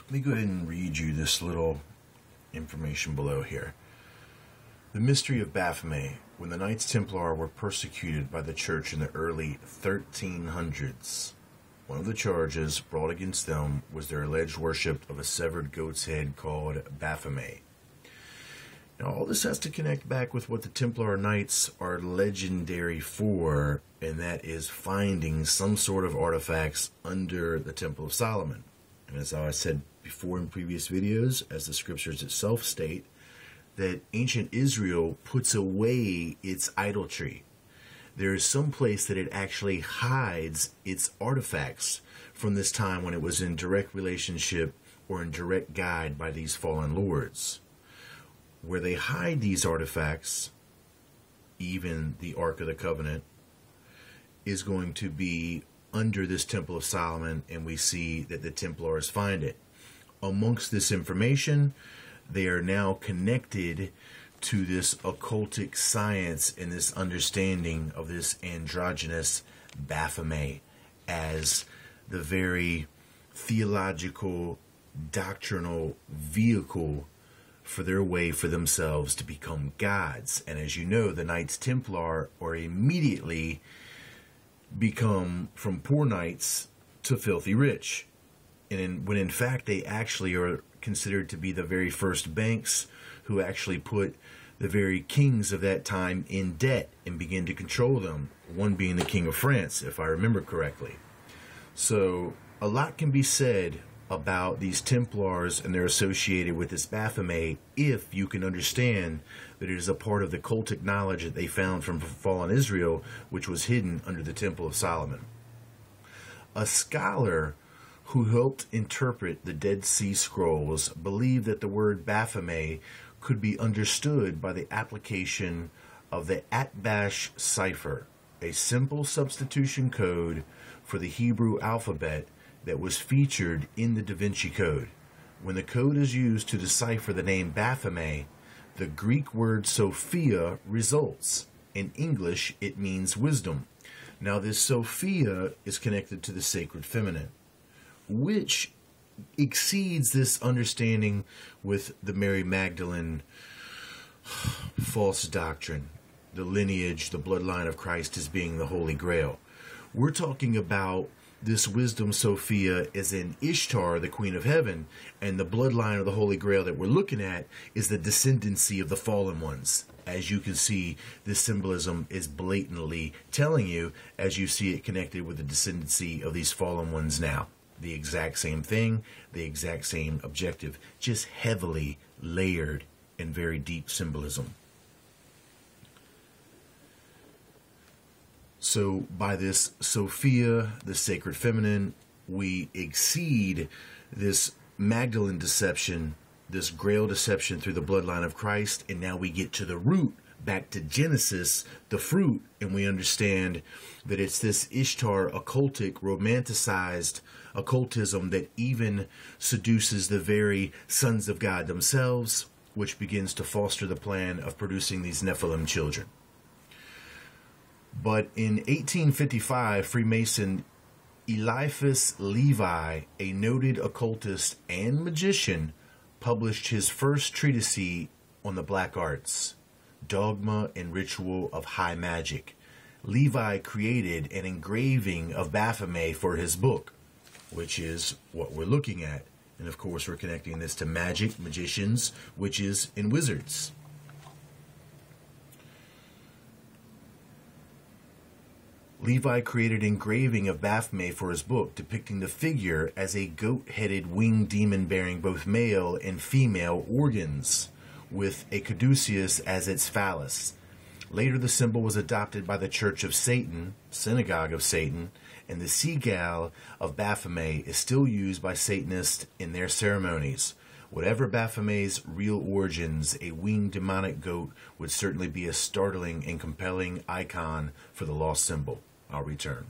Let me go ahead and read you this little information below here. The mystery of Baphomet. When the Knights Templar were persecuted by the church in the early 1300s, one of the charges brought against them was their alleged worship of a severed goat's head called Baphomet. Now, all this has to connect back with what the Templar Knights are legendary for, and that is finding some sort of artifacts under the Temple of Solomon. And as I said before in previous videos, as the scriptures itself state, that ancient Israel puts away its idolatry. There is some place that it actually hides its artifacts from this time when it was in direct relationship or in direct guide by these fallen lords. Where they hide these artifacts, even the Ark of the Covenant, is going to be under this Temple of Solomon, and we see that the Templars find it. Amongst this information, they are now connected to this occultic science and this understanding of this androgynous Baphomet as the very theological, doctrinal vehicle for their way for themselves to become gods. And as you know, the Knights Templar are immediately become from poor knights to filthy rich. And when in fact they actually are considered to be the very first banks who actually put the very kings of that time in debt and begin to control them, one being the King of France, if I remember correctly. So a lot can be said about these Templars and they're associated with this Baphomet if you can understand that it is a part of the cultic knowledge that they found from fallen Israel, which was hidden under the Temple of Solomon. A scholar who helped interpret the Dead Sea Scrolls believed that the word Baphomet could be understood by the application of the Atbash cipher, a simple substitution code for the Hebrew alphabet that was featured in the Da Vinci Code. When the code is used to decipher the name Baphomet, the Greek word Sophia results. In English, it means wisdom. Now, this Sophia is connected to the sacred feminine, which exceeds this understanding with the Mary Magdalene false doctrine, the lineage, the bloodline of Christ as being the Holy Grail. We're talking about this wisdom Sophia is in Ishtar, the Queen of Heaven, and the bloodline of the Holy Grail that we're looking at is the descendancy of the fallen ones. As you can see, this symbolism is blatantly telling you, as you see it connected with the descendancy of these fallen ones now. The exact same thing, the exact same objective, just heavily layered in very deep symbolism. So by this Sophia, the sacred feminine, we exceed this Magdalene deception, this Grail deception through the bloodline of Christ, and now we get to the root, back to Genesis, the fruit, and we understand that it's this Ishtar occultic, romanticized occultism that even seduces the very sons of God themselves, which begins to foster the plan of producing these Nephilim children. But in 1855, Freemason Eliphas Levi, a noted occultist and magician, published his first treatise on the black arts, Dogma and Ritual of High Magic. Levi created an engraving of Baphomet for his book, which is what we're looking at. And of course, we're connecting this to magic, magicians, witches, and wizards. Levi created an engraving of Baphomet for his book, depicting the figure as a goat-headed winged demon bearing both male and female organs, with a caduceus as its phallus. Later, the symbol was adopted by the Church of Satan, Synagogue of Satan, and the seagull of Baphomet is still used by Satanists in their ceremonies. Whatever Baphomet's real origins, a winged demonic goat would certainly be a startling and compelling icon for the lost symbol. I'll return.